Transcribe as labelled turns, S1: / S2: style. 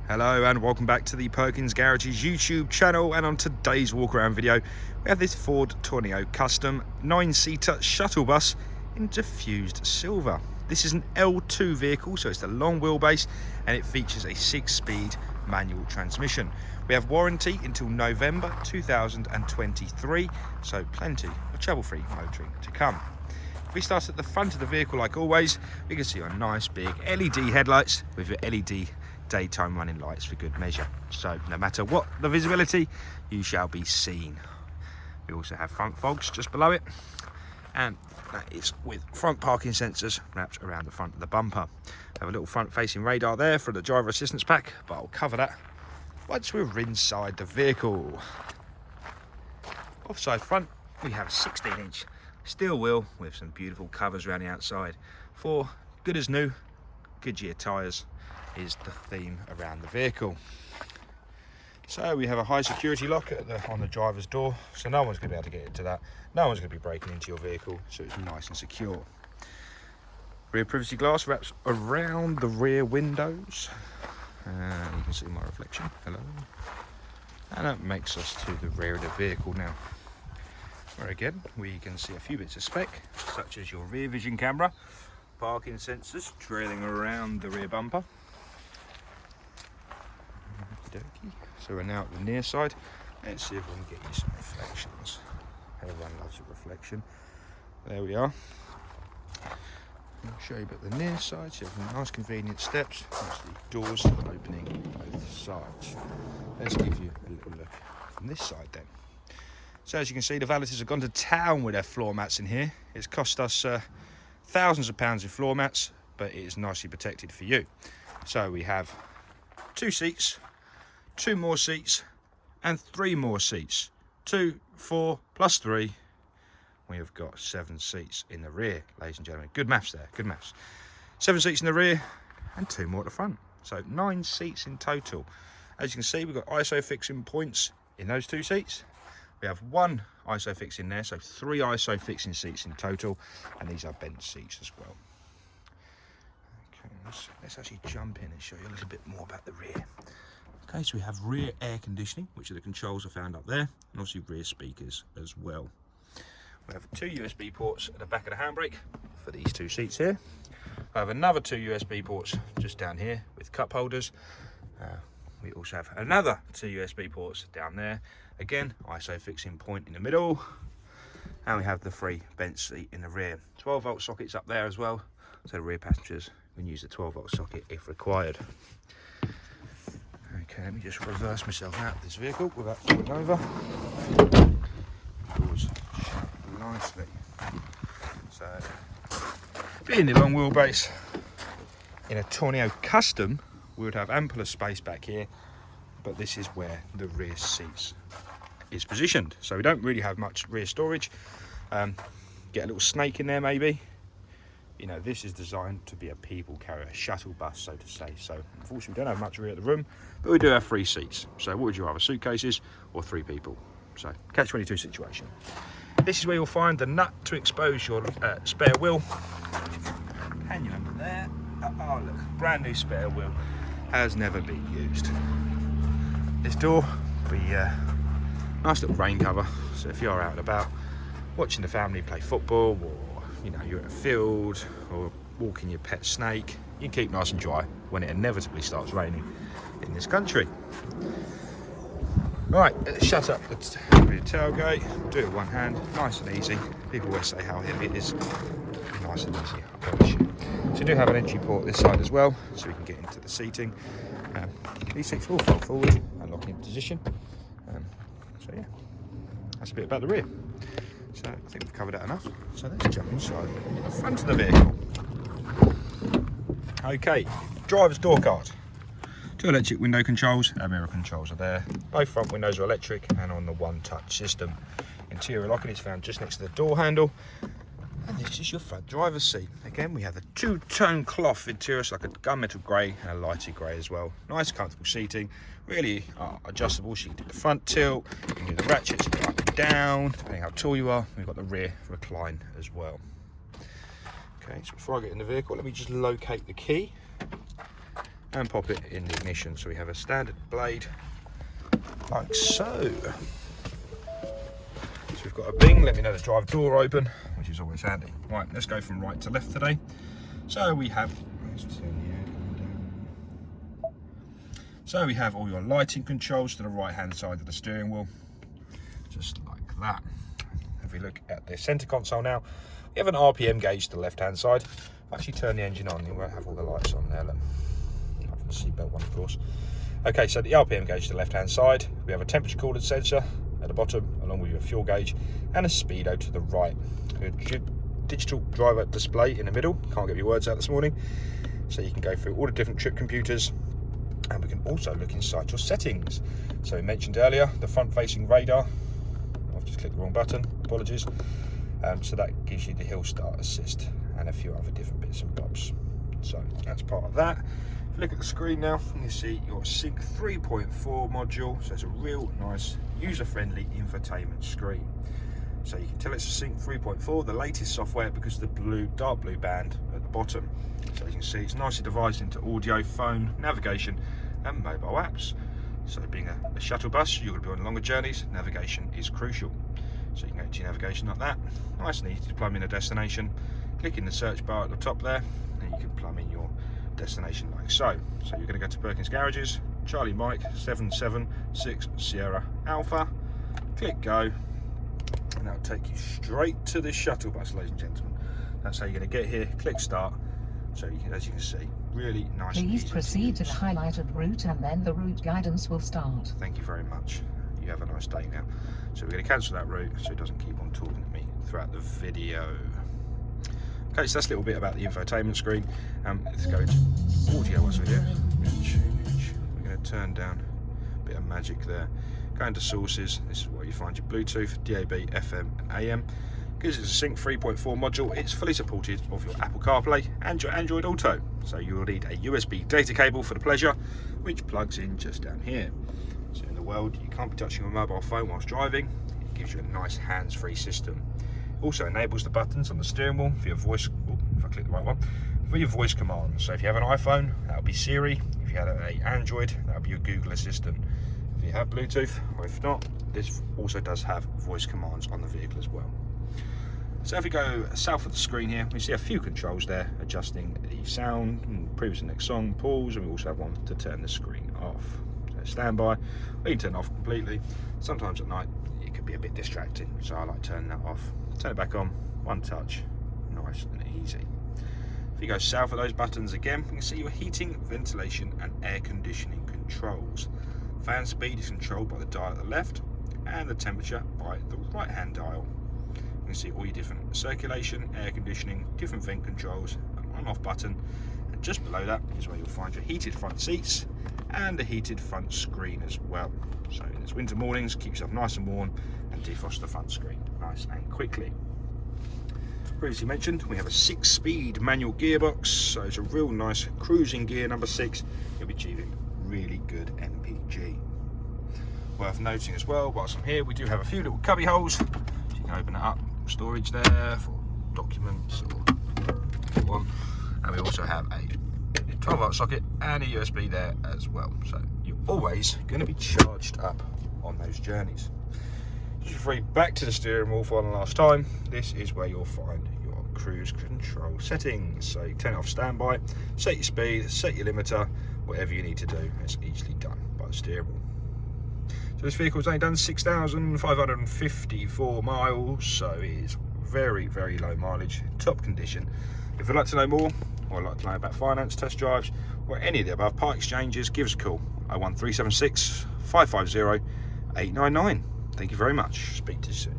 S1: Hello and welcome back to the Perkins Garages YouTube channel, and on today's walk around video we have this Ford Tourneo Custom 9-seater shuttle bus in diffused silver. This is an L2 vehicle, so it's the long wheelbase, and it features a 6-speed manual transmission. We have warranty until November 2023, so plenty of trouble-free motoring to come. If we start at the front of the vehicle like always, we can see our nice big LED headlights with your LED daytime running lights for good measure, so no matter what the visibility, you shall be seen. We also have front fogs just below it, and that is with front parking sensors wrapped around the front of the bumper. We have a little front facing radar there for the driver assistance pack, but I'll cover that once we're inside the vehicle. Offside front, we have a 16-inch steel wheel with some beautiful covers around the outside for good as new. Goodyear tyres is the theme around the vehicle. So we have a high security lock on the driver's door, so no one's going to be able to get into that. No one's going to be breaking into your vehicle, so it's nice and secure. Rear privacy glass wraps around the rear windows, and you can see my reflection. Hello. And that makes us to the rear of the vehicle now, where again we can see a few bits of spec, such as your rear vision camera, parking sensors trailing around the rear bumper. So we're now at the near side. Let's see if we can get you some reflections. Everyone loves a reflection. There we are. I'll show you about the near side. So you have nice convenient steps. The doors opening both sides. Let's give you a little look from this side then. So as you can see, the Valeters have gone to town with their floor mats in here. It's cost us thousands of pounds in floor mats, but it is nicely protected for you. So we have 2 seats, 2 more seats, and 3 more seats. 2, 4 plus 3. We have got 7 seats in the rear, ladies and gentlemen. Good maths there, good maths. 7 seats in the rear and 2 more at the front. So 9 seats in total. As you can see, we've got ISO fixing points in those 2 seats. We have 1 ISO fix in there, so 3 ISO fixing seats in total, and these are bench seats as well. Okay, let's actually jump in and show you a little bit more about the rear. Okay, so we have rear air conditioning, which are the controls are found up there, and obviously rear speakers as well. We have 2 USB ports at the back of the handbrake for these 2 seats here. I have another 2 USB ports just down here with cup holders. We also have another 2 USB ports down there. Again, ISO fixing point in the middle. And we have the 3 bench seat in the rear. 12-volt sockets up there as well, so the rear passengers can use the 12-volt socket if required. Okay, let me just reverse myself out of this vehicle without falling over. Doors shut nicely. So, being the long wheelbase in a Tourneo Custom, we would have ample space back here, but this is where the rear seats is positioned. So we don't really have much rear storage. Get a little snake in there maybe. You know, this is designed to be a people carrier, a shuttle bus, so to say. So unfortunately, we don't have much rear at the room, but we do have 3 seats. So what would you rather, suitcases or 3 people? So catch-22 situation. This is where you'll find the nut to expose your spare wheel. Hanging under there. Oh look, brand new spare wheel, has never been used. This door will be nice little rain cover. So if you're out and about watching the family play football, or you know, you're at a field or walking your pet snake, you can keep nice and dry when it inevitably starts raining in this country. Right, let's shut up the tailgate, do it with one hand, nice and easy. People always say how heavy it is. Nice and easy, I promise you. So we do have an entry port this side as well, so we can get into the seating. These seats will fold forward and lock into position. So yeah, that's a bit about the rear. So I think we've covered that enough. So let's jump inside the front of the vehicle. Okay, driver's door card. 2 electric window controls, our mirror controls are there. Both front windows are electric and on the one-touch system. Interior locking is found just next to the door handle. And this is your front driver's seat. Again, we have a 2-tone cloth interior, so like a gunmetal grey and a lighter grey as well. Nice, comfortable seating. Really adjustable, so you can do the front tilt, you can do the ratchets, go up and down, depending how tall you are. We've got the rear recline as well. Okay, so before I get in the vehicle, let me just locate the key. and pop it in the ignition. So we have a standard blade like so. So we've got a bing, let me know the drive door open, which is always handy. Right, let's go from right to left today. So we have, all your lighting controls to the right hand side of the steering wheel, just like that. If we look at the center console now, we have an RPM gauge to the left hand side. If I actually turn the engine on, you won't have all the lights on there. Look. Apart from the seatbelt one, of course. Okay, so the RPM gauge to the left hand side, we have a temperature coolant sensor at the bottom, along with your fuel gauge, and a speedo to the right. A digital driver display in the middle. Can't get your words out this morning. So you can go through all the different trip computers, and we can also look inside your settings. So we mentioned earlier the front facing radar. I've just clicked the wrong button, apologies. So that gives you the hill start assist and a few other different bits and bobs. So that's part of that. If you look at the screen now, you can see your Sync 3.4 module. So it's a real nice user-friendly infotainment screen. So you can tell it's a Sync 3.4, the latest software, because of the dark blue band at the bottom. So you can see it's nicely divided into audio, phone, navigation and mobile apps. So being a shuttle bus, you're going to be on longer journeys, navigation is crucial. So you can go to your navigation like that, nice and easy to plumb in a destination. Click in the search bar at the top there, and you can plumb in your destination like so. So you're going to go to Perkins Garages, Charlie Mike 776 Sierra Alpha, click go, and that'll take you straight to the shuttle bus, ladies and gentlemen. That's how you're going to get here. Click start. So you can, as you can see, really nice.
S2: Please proceed to the highlighted route, and then the route guidance will start.
S1: Thank you very much. You have a nice day now. So we're going to cancel that route so it doesn't keep on talking to me throughout the video. Okay, so that's a little bit about the infotainment screen. Let's go into audio once we're here. We're going to turn down a bit of magic there. Go into sources. This is where you find your Bluetooth, DAB, FM and AM. Because it's a Sync 3.4 module, it's fully supported of your Apple CarPlay and your Android Auto. So you'll need a USB data cable for the pleasure, which plugs in just down here. So in the world, you can't be touching your mobile phone whilst driving. It gives you a nice hands-free system. It also enables the buttons on the steering wheel for your voice, if I click the right one, for your voice commands. So if you have an iPhone, that'll be Siri. If you have an Android, that'll be your Google Assistant. If you have Bluetooth, or if not, this also does have voice commands on the vehicle as well. So if we go south of the screen here, we see a few controls there, adjusting the sound, previous and next song, pause, and we also have one to turn the screen off. So standby, we can turn it off completely. Sometimes at night, it can be a bit distracting, so I like turning that off. Turn it back on, one touch, nice and easy. If you go south of those buttons again, we can see your heating, ventilation and air conditioning controls. Fan speed is controlled by the dial at the left, and the temperature by the right hand dial. You can see all your different circulation, air conditioning, different vent controls, an on-off button, and just below that is where you'll find your heated front seats and the heated front screen as well. So in its winter mornings, keep yourself nice and warm and defrost the front screen nice and quickly. Previously mentioned, we have a 6-speed manual gearbox, so it's a real nice cruising gear number 6. You'll be achieving really good MPG. Worth noting as well, whilst I'm here, we do have a few little cubby holes, so you can open it up. Storage there for documents or one, and we also have a 12-volt socket and a USB there as well, so you're always going to be charged up on those journeys. Just free back to the steering wheel for one last time. This is where you'll find your cruise control settings. So you turn it off standby, set your speed, set your limiter, whatever you need to do. It's easily done by the steering wheel. So this vehicle's only done 6,554 miles, so it is very, very low mileage, top condition. If you'd like to know more, or like to know about finance, test drives, or any of the above part exchanges, give us a call, 01376 550 899. Thank you very much. Speak to you soon.